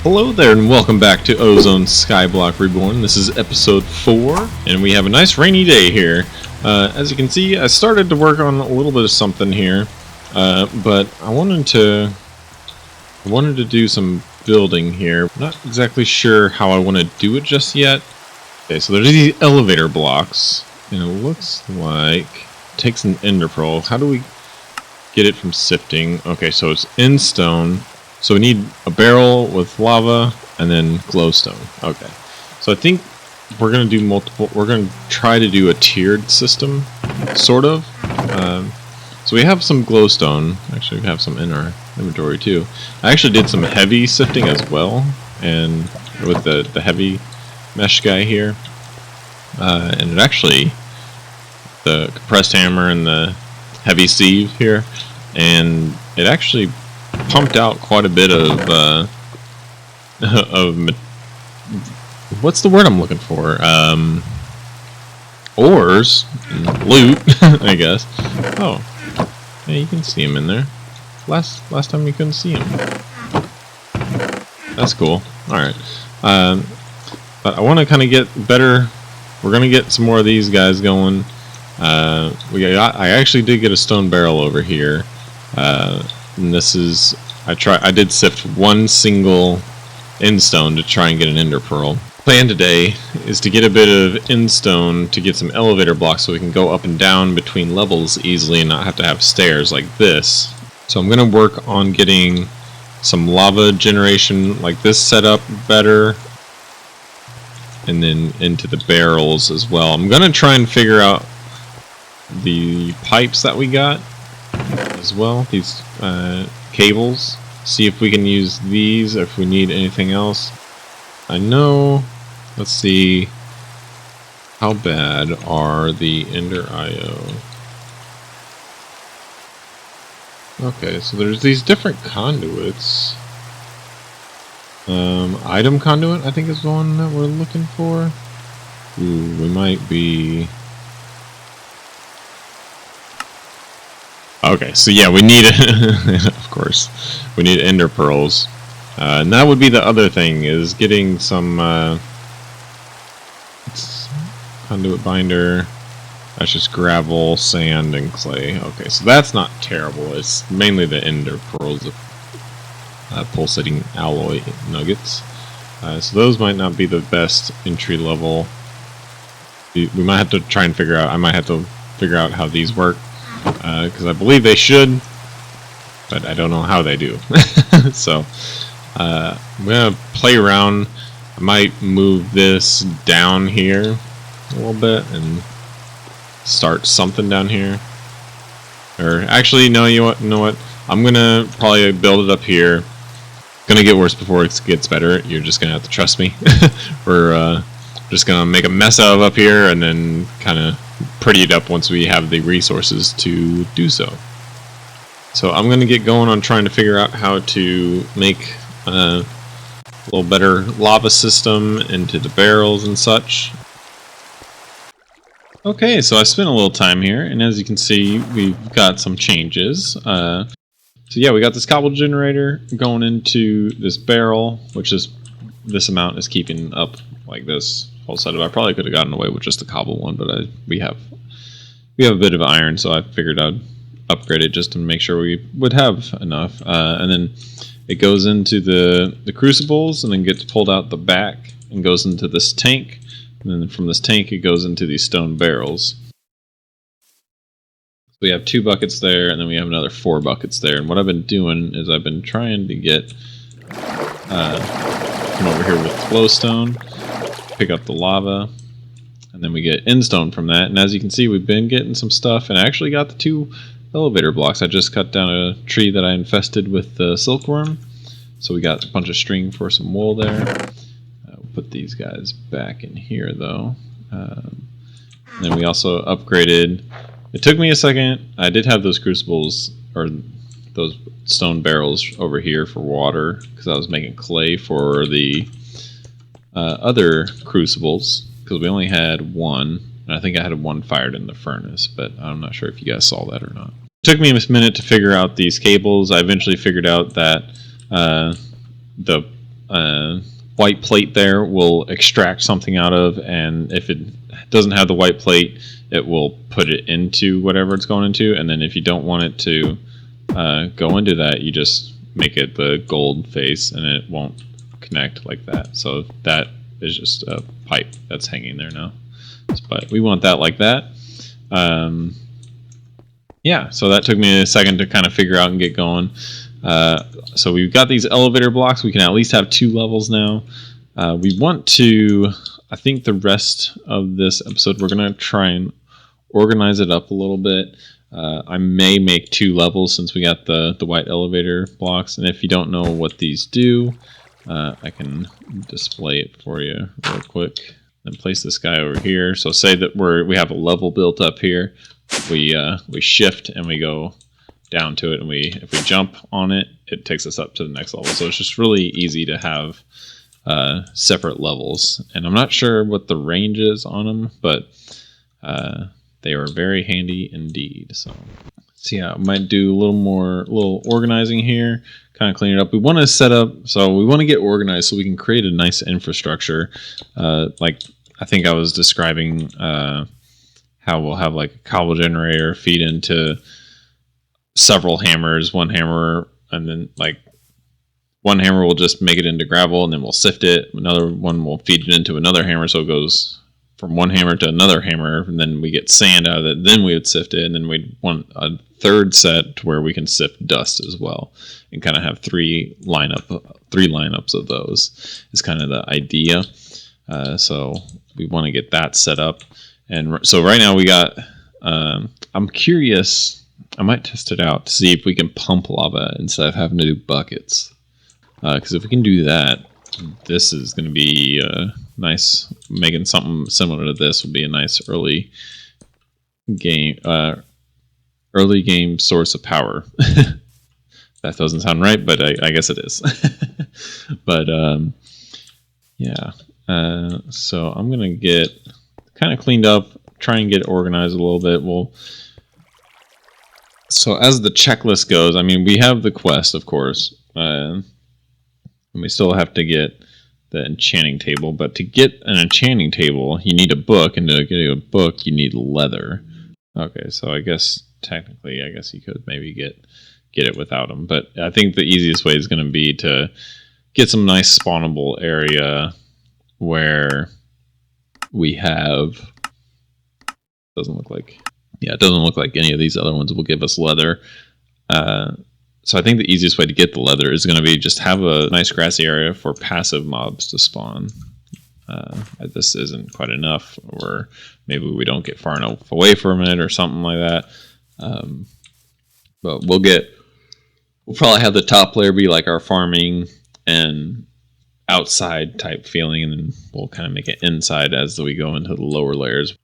Hello there and welcome back to Ozone Skyblock Reborn. This is episode 4 and we have a nice rainy day here. As you can see, I started to work on a little bit of something here, but I wanted to do some building here. Not exactly sure how I want to do it just yet. Okay, so there's these elevator blocks and it looks like it takes an ender pearl. How do we get it from sifting? Okay, so it's in stone. So we need a barrel with lava and then glowstone. Okay. So I think we're going to do multiple. We're going to try to do a tiered system, sort of. So we have some glowstone. Actually, we have some in our inventory too. I actually did some heavy sifting as well, and with the heavy mesh guy here. And it actually, the compressed hammer and the heavy sieve here, and it actually pumped out quite a bit of what's the word I'm looking for? Ores, loot, I guess. Oh, yeah, you can see him in there. Last time you couldn't see him. That's cool. All right, but I want to kind of get better. We're gonna get some more of these guys going. I actually did get a stone barrel over here. And this is, I did sift one single endstone to try and get an ender pearl. Plan today is to get a bit of endstone to get some elevator blocks so we can go up and down between levels easily and not have to have stairs like this. So I'm going to work on getting some lava generation like this set up better, and then into the barrels as well. I'm going to try and figure out the pipes that we got as well, these cables, see if we can use these or if we need anything else. I know, let's see, how bad are the Ender IO? Okay, so there's these different conduits. Item conduit, I think, is the one that we're looking for. Ooh, we might be... Okay, so yeah, we need, of course, we need ender pearls. And that would be the other thing, is getting some, conduit binder. That's just gravel, sand, and clay. Okay, so that's not terrible. It's mainly the ender pearls, pulsating alloy nuggets. So those might not be the best entry level. We might have to try and figure out, I might have to figure out how these work. Because I believe they should, but I don't know how they do. So I'm gonna play around. I might move this down here a little bit and start something down here. Or actually, no, you know what? I'm gonna probably build it up here. Gonna get worse before it gets better. You're just gonna have to trust me. We're just gonna make a mess out of up here and then kind of pretty it up once we have the resources to do so. So I'm going to get going on trying to figure out how to make a little better lava system into the barrels and such. Okay, so I spent a little time here, and as you can see, we've got some changes. So yeah, we got this cobble generator going into this barrel, which is, this amount is keeping up like this whole setup. I probably could have gotten away with just the cobble one, but we have a bit of iron, so I figured I'd upgrade it just to make sure we would have enough. And then it goes into the crucibles, and then gets pulled out the back and goes into this tank. And then from this tank, it goes into these stone barrels. So we have 2 buckets there, and then we have another 4 buckets there. And what I've been doing is I've been trying to get come over here with glowstone, pick up the lava, and then we get endstone from that. And as you can see, we've been getting some stuff, and I actually got the 2 elevator blocks. I just cut down a tree that I infested with the silkworm, so we got a bunch of string for some wool there. We'll put these guys back in here though. Then we also upgraded, it took me a second, I did have those crucibles, or those stone barrels over here for water, because I was making clay for the other crucibles, because we only had one, and I think I had one fired in the furnace, but I'm not sure if you guys saw that or not. It took me a minute to figure out these cables. I eventually figured out that the white plate there will extract something out of, and if it doesn't have the white plate, it will put it into whatever it's going into, and then if you don't want it to go into that, you just make it the gold face, and it won't connect like that. So that is just a pipe that's hanging there now. But we want that like that. Yeah, so that took me a second to kind of figure out and get going. So we've got these elevator blocks. We can at least have 2 levels now. We want to, I think the rest of this episode, we're going to try and organize it up a little bit. I may make 2 levels since we got the white elevator blocks. And if you don't know what these do, I can display it for you real quick. Then place this guy over here. So say that we have a level built up here. We shift and we go down to it, and if we jump on it, it takes us up to the next level. So it's just really easy to have separate levels. And I'm not sure what the range is on them, but they are very handy indeed. So yeah, I might do a little organizing here, kind of clean it up. We want to set up, so we want to get organized so we can create a nice infrastructure. Like I think I was describing how we'll have like a cobble generator feed into several hammers, one hammer, and then like one hammer will just make it into gravel, and then we'll sift it. Another one will feed it into another hammer, so it goes from one hammer to another hammer, and then we get sand out of it. Then we would sift it, and then we'd want a third set where we can sift dust as well, and kind of have 3 lineups of those. Is kind of the idea. So we want to get that set up, and so right now we got. I'm curious. I might test it out to see if we can pump lava instead of having to do buckets. Because if we can do that, this is going to be nice. Making something similar to this will be a nice early game source of power. That doesn't sound right, but I guess it is. But yeah. So I'm going to get kind of cleaned up, try and get organized a little bit. So as the checklist goes, I mean, we have the quest, of course, and we still have to get the enchanting table. But to get an enchanting table, you need a book, and to get a book, you need leather. Okay, so I guess technically, you could maybe get it without them. But I think the easiest way is going to be to get some nice spawnable area where we have. It doesn't look like any of these other ones will give us leather. So I think the easiest way to get the leather is going to be just have a nice grassy area for passive mobs to spawn. This isn't quite enough, or maybe we don't get far enough away from it or something like that. But we'll probably have the top layer be like our farming and outside type feeling, and then we'll kind of make it inside as we go into the lower layers.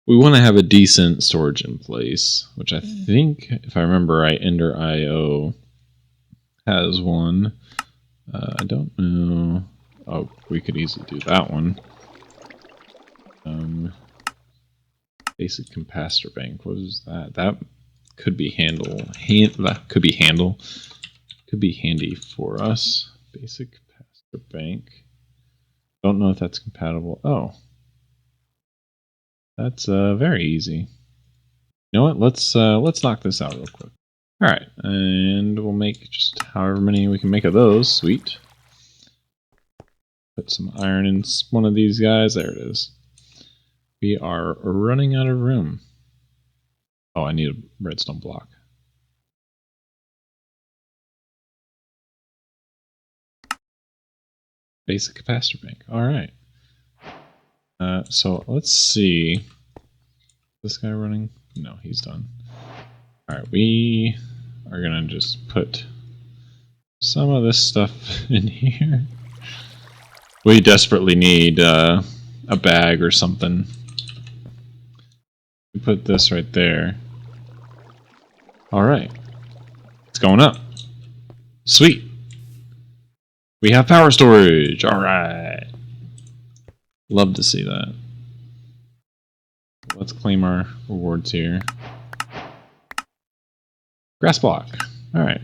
We want to have a decent storage in place, which I think, if I remember right, Ender.io has one. I don't know. Oh, we could easily do that one. Basic capacitor bank. What is that? That could be could be handy for us. Basic capacitor bank. Don't know if that's compatible. Oh. That's very easy. You know what? Let's knock this out real quick. All right, and we'll make just however many we can make of those. Sweet. Put some iron in one of these guys. There it is. We are running out of room. Oh, I need a redstone block. Basic capacitor bank. All right. So let's see. This guy running? No, he's done. Alright, we are gonna just put some of this stuff in here. We desperately need a bag or something. We put this right there. Alright. It's going up. Sweet. We have power storage. Alright. Love to see that. Let's claim our rewards here. Grass block. Alright.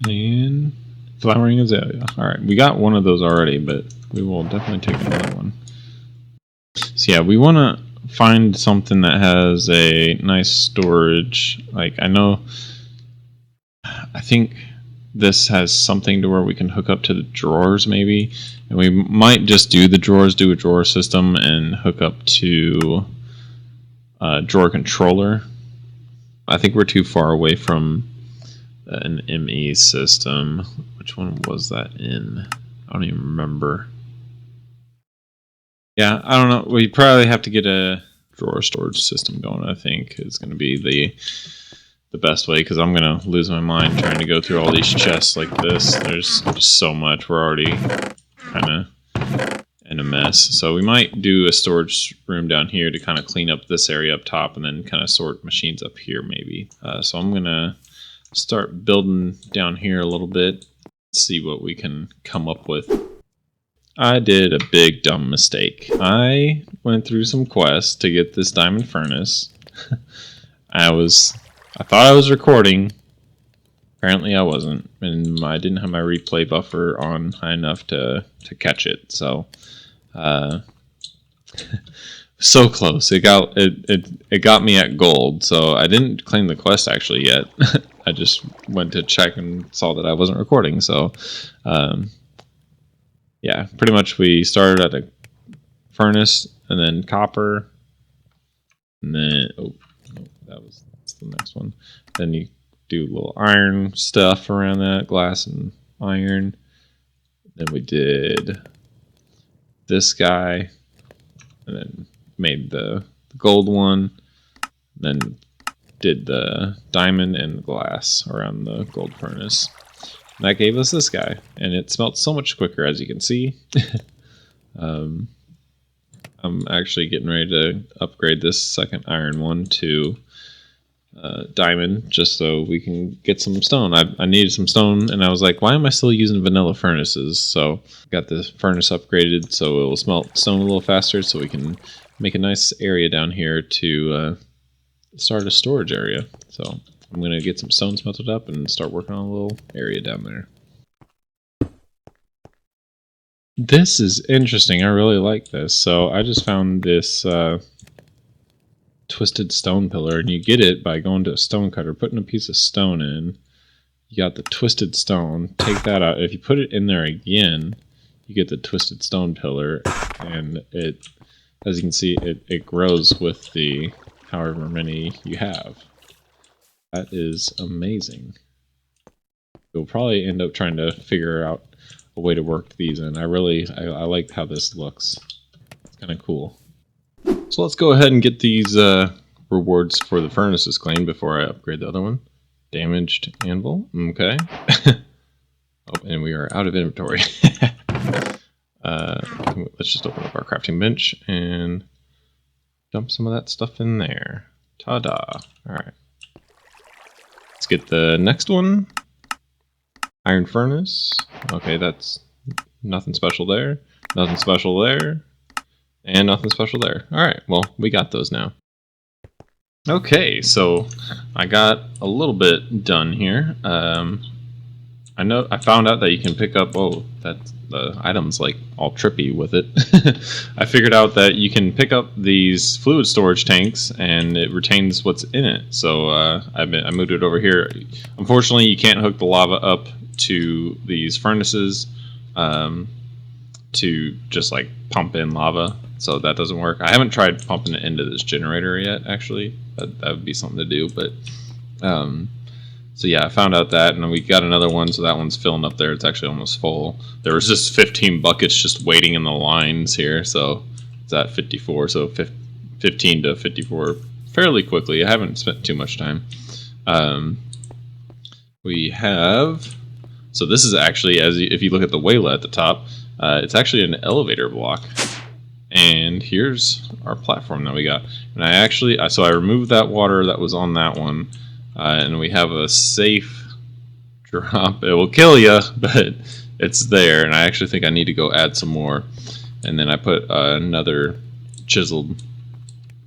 And flowering azalea. Alright, we got one of those already, but we will definitely take another one. So yeah, we want to find something that has a nice storage. Like, I think this has something to where we can hook up to the drawers maybe. And we might just do the drawers, do a drawer system, and hook up to a drawer controller. I think we're too far away from an ME system. Which one was that in? I don't even remember. Yeah, I don't know. We probably have to get a drawer storage system going, I think, is going to be the best way, because I'm going to lose my mind trying to go through all these chests like this. There's just so much. We're already kind of in a mess. So we might do a storage room down here to kind of clean up this area up top and then kind of sort machines up here maybe. So I'm going to start building down here a little bit, see what we can come up with. I did a big dumb mistake. I went through some quests to get this diamond furnace. I thought I was recording. Apparently I wasn't, and I didn't have my replay buffer on high enough to catch it. So, so close. It got me at gold. So I didn't claim the quest actually yet. I just went to check and saw that I wasn't recording. So, yeah, pretty much we started at a furnace and then copper, and then that's the next one. Then you do little iron stuff around that, glass and iron. Then we did this guy, and then made the gold one. Then did the diamond and glass around the gold furnace. And that gave us this guy, and it smelt so much quicker, as you can see. I'm actually getting ready to upgrade this second iron one to diamond, just so we can get some stone. I needed some stone, and I was like, why am I still using vanilla furnaces? So got this furnace upgraded so it will smelt stone a little faster, so we can make a nice area down here to start a storage area. So I'm going to get some stone smelted up and start working on a little area down there. This is interesting. I really like this. So I just found this twisted stone pillar, and you get it by going to a stone cutter, putting a piece of stone in. You got the twisted stone. Take that out. If you put it in there again, you get the twisted stone pillar, and it, as you can see, it grows with the however many you have. That is amazing. We'll probably end up trying to figure out a way to work these in. I like how this looks. It's kind of cool. So let's go ahead and get these rewards for the furnaces claimed before I upgrade the other one. Damaged anvil. Okay. Oh, and we are out of inventory. Let's just open up our crafting bench and dump some of that stuff in there. Ta-da. Alright. Let's get the next one. Iron furnace. Okay, that's nothing special there. Nothing special there. And nothing special there. Alright, well, we got those now. Okay, so I got a little bit done here. I found out that you can pick up, oh, that the item's like all trippy with it. I figured out that you can pick up these fluid storage tanks and it retains what's in it. So I moved it over here. Unfortunately, you can't hook the lava up to these furnaces to just like pump in lava. So that doesn't work. I haven't tried pumping it into this generator yet, actually. That would be something to do, but so yeah, I found out that, and we got another one, so that one's filling up there. It's actually almost full. There was just 15 buckets just waiting in the lines here, so it's at 54, so 15 to 54 fairly quickly. I haven't spent too much time. We have, so this is actually, if you look at the Wayla at the top, it's actually an elevator block. And here's our platform that we got. And so I removed that water that was on that one. And we have a safe drop. It will kill you, but it's there. And I actually think I need to go add some more. And then I put another chiseled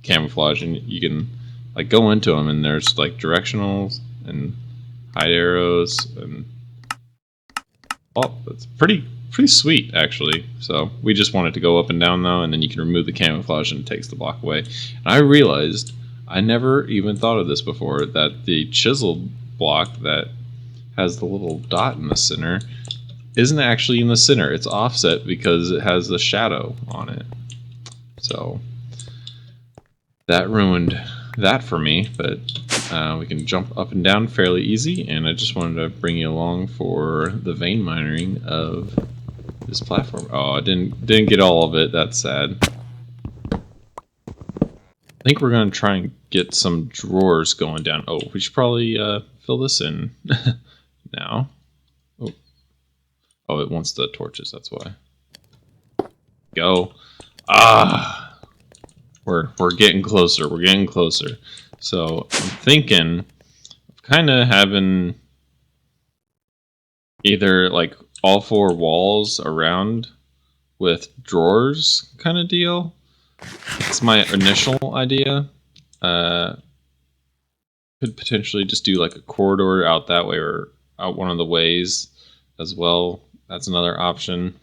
camouflage, and you can like go into them, and there's like directionals and hide arrows and Oh, that's pretty sweet, actually. So we just want it to go up and down, though, and then you can remove the camouflage and it takes the block away. And I realized, I never even thought of this before, that the chiseled block that has the little dot in the center isn't actually in the center. It's offset because it has the shadow on it. So that ruined that for me, but we can jump up and down fairly easy, and I just wanted to bring you along for the vein mining of this platform. Oh, I didn't get all of it. That's sad. I think we're going to try and get some drawers going down. Oh, we should probably fill this in now. Oh, it wants the torches, that's why. Go. Ah! We're getting closer. We're getting closer. So I'm thinking of kind of having either like all 4 walls around with drawers kind of deal. It's my initial idea. Could potentially just do like a corridor out that way or out one of the ways as well. That's another option.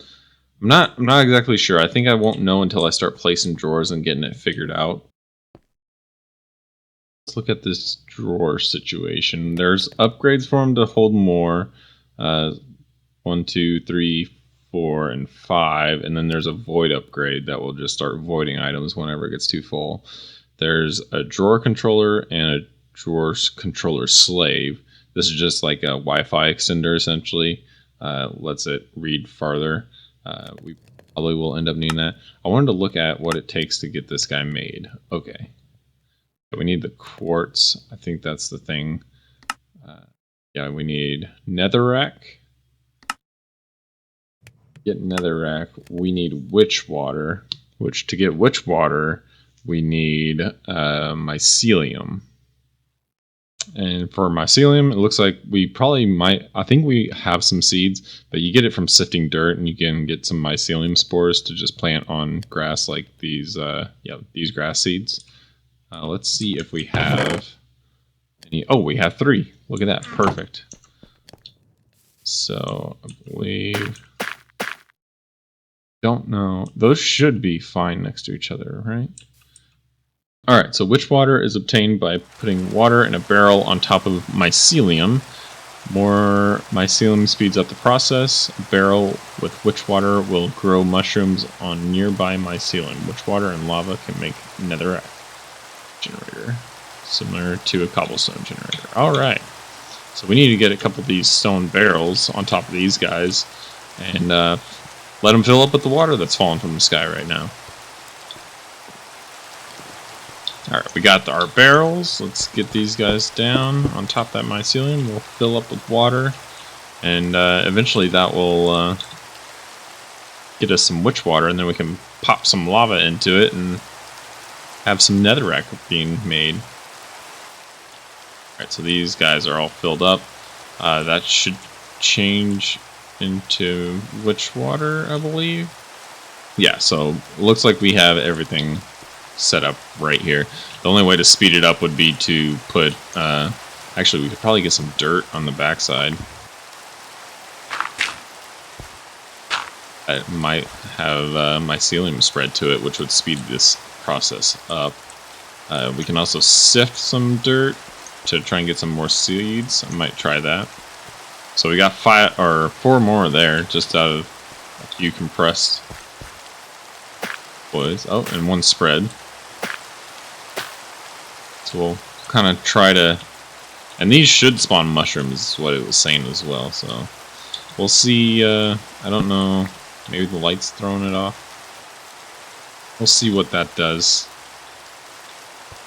I'm not exactly sure. I think I won't know until I start placing drawers and getting it figured out. Let's look at this drawer situation. There's upgrades for them to hold more. 1, 2, 3, 4, and 5, and then there's a void upgrade that will just start voiding items whenever it gets too full. There's a drawer controller and a drawer controller slave. This is just like a Wi-Fi extender essentially. Lets it read farther. We probably will end up needing that. I wanted to look at what it takes to get this guy made. Okay. We need the quartz. I think that's the thing. Yeah, we need netherrack. Get netherrack. We need witch water. Which to get witch water, we need mycelium. And for mycelium, it looks like we probably might. I think we have some seeds, but you get it from sifting dirt, and you can get some mycelium spores to just plant on grass like these. These grass seeds. Let's see if we have any. Oh, we have 3. Look at that. Perfect. So, I believe... Don't know. Those should be fine next to each other, right? Alright, so witch water is obtained by putting water in a barrel on top of mycelium. More mycelium speeds up the process. A barrel with witch water will grow mushrooms on nearby mycelium. Witch water and lava can make netherrack generator, similar to a cobblestone generator. Alright, so we need to get a couple of these stone barrels on top of these guys and let them fill up with the water that's falling from the sky right now. Alright, we got our barrels. Let's get these guys down on top of that mycelium. We'll fill up with water, and eventually that will get us some witch water, and then we can pop some lava into it and have some netherrack being made. Alright, so these guys are all filled up. That should change into witch water, I believe. Yeah, so it looks like we have everything set up right here. The only way to speed it up would be to put, actually we could probably get some dirt on the backside. It might have mycelium spread to it, which would speed this process up. We can also sift some dirt to try and get some more seeds. I might try that. So we got 5 or 4 more there, just out of a few compressed boys. Oh, and 1 spread. So we'll kind of try to, and these should spawn mushrooms, is what it was saying as well. So we'll see. I don't know. Maybe the light's throwing it off. We'll see what that does.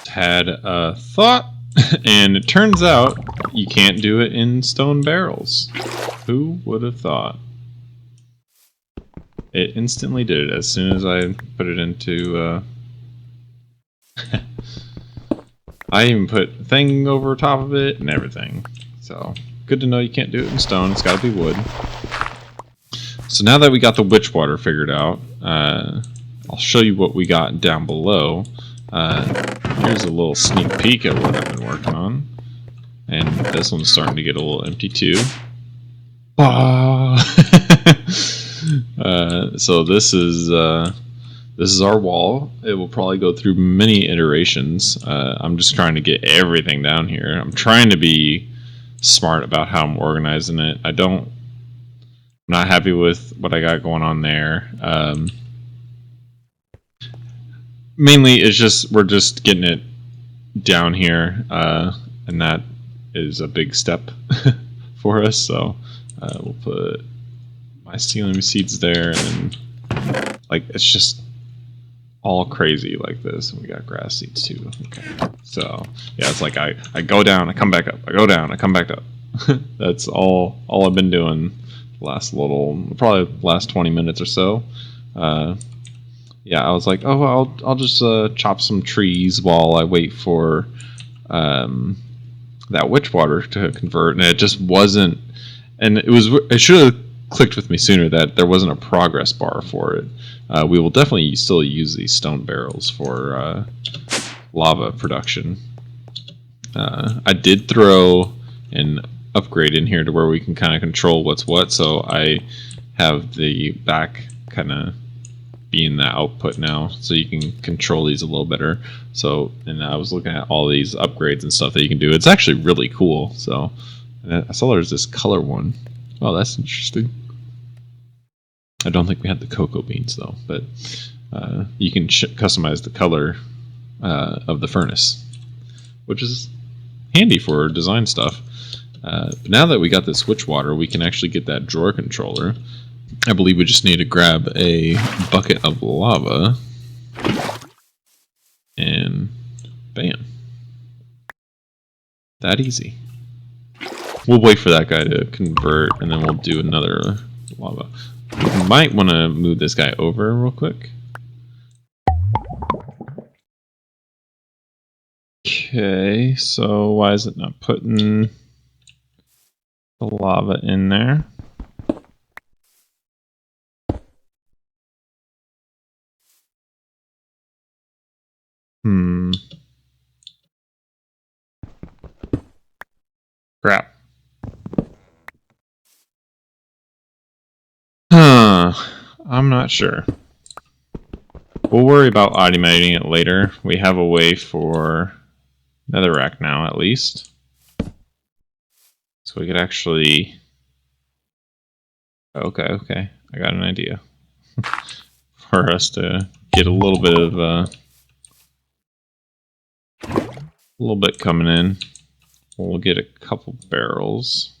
Had a thought, and it turns out you can't do it in stone barrels. Who would have thought? It instantly did it as soon as I put it into... I even put a thing over top of it and everything. So, good to know you can't do it in stone. It's got to be wood. So now that we got the witch water figured out, I'll show you what we got down below. Here's a little sneak peek at what I've been working on. And this one's starting to get a little empty too. So this is our wall. It will probably go through many iterations. I'm just trying to get everything down here. I'm trying to be smart about how I'm organizing it. I'm not happy with what I got going on there. Mainly, it's just we're just getting it down here, and that is a big step for us. So we'll put my ceiling seeds there, and like it's just all crazy like this. We got grass seeds too. Okay, so yeah, it's like I go down, I come back up, I go down, I come back up. That's all I've been doing the last probably last 20 minutes or so. Yeah, I was like, oh, I'll just chop some trees while I wait for that witch water to convert, and it just wasn't. And it should have clicked with me sooner that there wasn't a progress bar for it. We will definitely still use these stone barrels for lava production. I did throw an upgrade in here to where we can kind of control what's what, so I have the back kind of being the output now, so you can control these a little better. So, and I was looking at all these upgrades and stuff that you can do. It's actually really cool. So, and I saw there's this color one. Oh, that's interesting. I don't think we had the cocoa beans though, but you can customize the color of the furnace, which is handy for design stuff. But now that we got this switch water, we can actually get that drawer controller. I believe we just need to grab a bucket of lava and bam. That easy. We'll wait for that guy to convert and then we'll do another lava. We might want to move this guy over real quick. Okay, so why is it not putting the lava in there? Crap. I'm not sure. We'll worry about automating it later. We have a way for Netherrack now, at least. So we could actually... Okay. I got an idea. For us to get a little bit of... a little bit coming in. We'll get a couple barrels.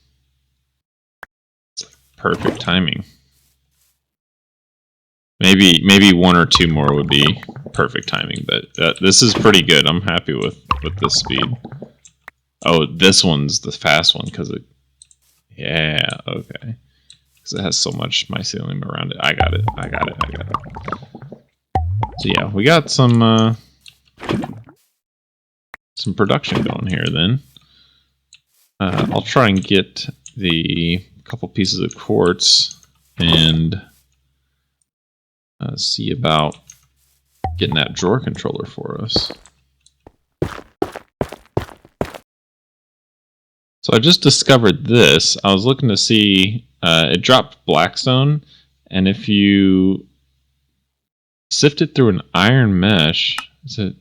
It's like perfect timing. Maybe one or two more would be perfect timing, but this is pretty good. I'm happy with this speed. Oh, this one's the fast one because it... Yeah, okay. Because it has so much mycelium around it. I got it. So yeah, we got some production going here then. I'll try and get the couple pieces of quartz and see about getting that drawer controller for us. So I just discovered this. I was looking to see, it dropped blackstone, and if you sift it through an iron mesh, is it?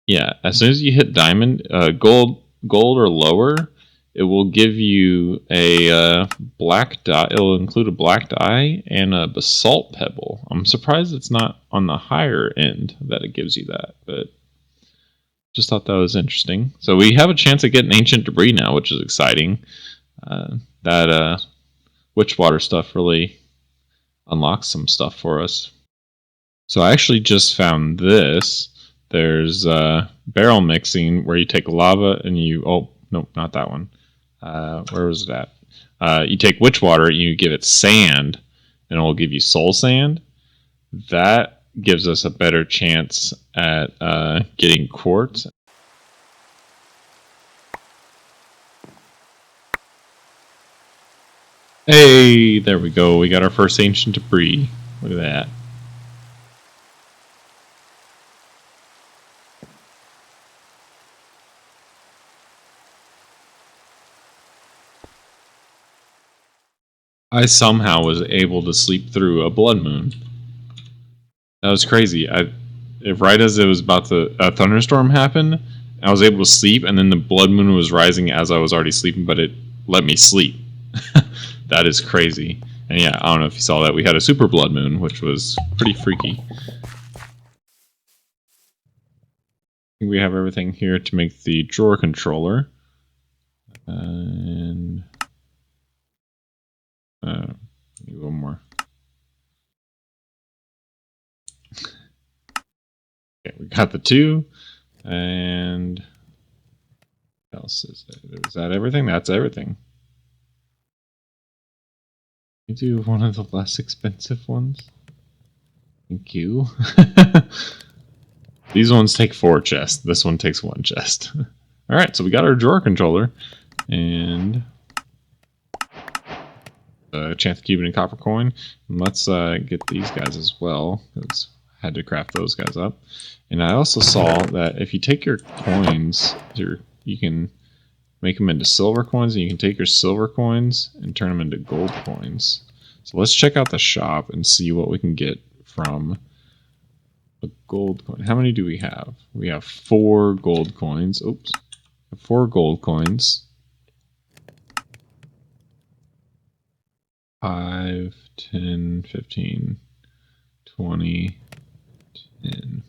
Yeah, as soon as you hit diamond, gold or lower, it will give you a black dye. It'll include a black dye and a basalt pebble. I'm surprised it's not on the higher end that it gives you that, but just thought that was interesting. So we have a chance at getting ancient debris now, which is exciting. That witch water stuff really unlocks some stuff for us. So I actually just found this. There's barrel mixing where you take lava and you... Oh, no, not that one. Where was it at? You take witch water and you give it sand, and it will give you soul sand. That gives us a better chance at getting quartz. Hey, there we go. We got our first ancient debris. Look at that. I somehow was able to sleep through a blood moon. That was crazy. Right as it was about to a thunderstorm happen, I was able to sleep, and then the blood moon was rising as I was already sleeping, but it let me sleep. That is crazy. And yeah, I don't know if you saw that. We had a super blood moon, which was pretty freaky. I think we have everything here to make the drawer controller. And need one more. Okay, we got the 2. And what else is it? Is that everything? That's everything. You do one of the less expensive ones. Thank you. These ones take 4 chests. This one takes 1 chest. Alright, so we got our drawer controller. And chance cube and copper coin. And let's get these guys as well, because I had to craft those guys up. And I also saw that if you take your coins, you can make them into silver coins, and you can take your silver coins and turn them into gold coins. So let's check out the shop and see what we can get from a gold coin. How many do we have? We have 4 gold coins. Oops. 4 gold coins. 5, 10, 15, 20, 10.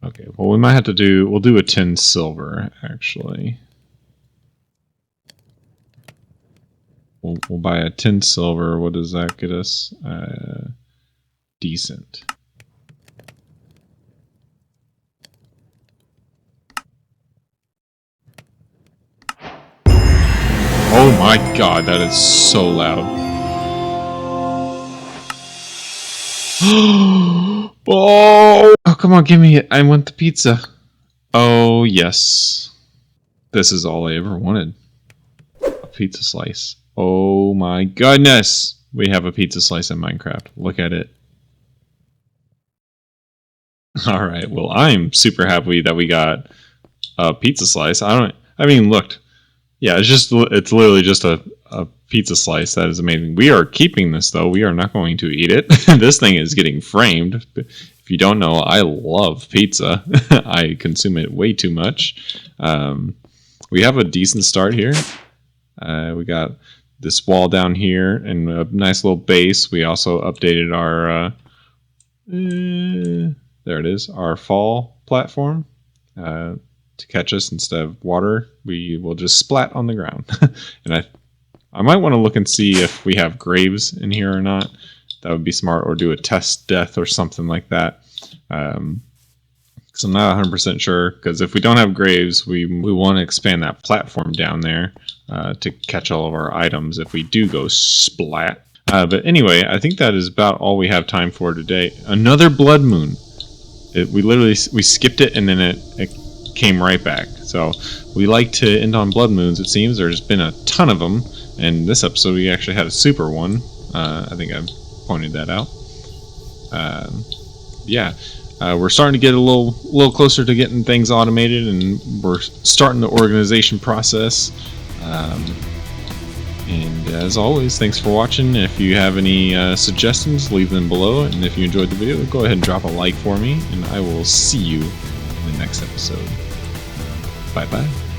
Okay, well we might have to do, we'll do a 10 silver, actually. We'll buy a 10 silver. What does that get us? Decent. Oh my god, that is so loud. Oh, come on, give me it. I want the pizza. Oh, yes. This is all I ever wanted. A pizza slice. Oh my goodness. We have a pizza slice in Minecraft. Look at it. Alright, well, I'm super happy that we got a pizza slice. I mean, look. Yeah, it's literally just a pizza slice. That is amazing. We are keeping this, though. We are not going to eat it. This thing is getting framed. If you don't know, I love pizza. I consume it way too much. We have a decent start here. We got this wall down here and a nice little base. We also updated our there it is, our fall platform. To catch us instead of water, we will just splat on the ground. And I might want to look and see if we have graves in here or not. That would be smart, or do a test death or something like that. Because I'm not 100% sure, because if we don't have graves, we want to expand that platform down there to catch all of our items if we do go splat. But anyway, I think that is about all we have time for today. Another blood moon. We skipped it, and then it came right back. So we like to end on blood moons, it seems. There's been a ton of them, and this episode we actually had a super one. I think I've pointed that out. Yeah, we're starting to get a little closer to getting things automated, and we're starting the organization process. And as always, thanks for watching. If you have any suggestions, leave them below, and if you enjoyed the video, go ahead and drop a like for me, and I will see you in the next episode. Bye bye.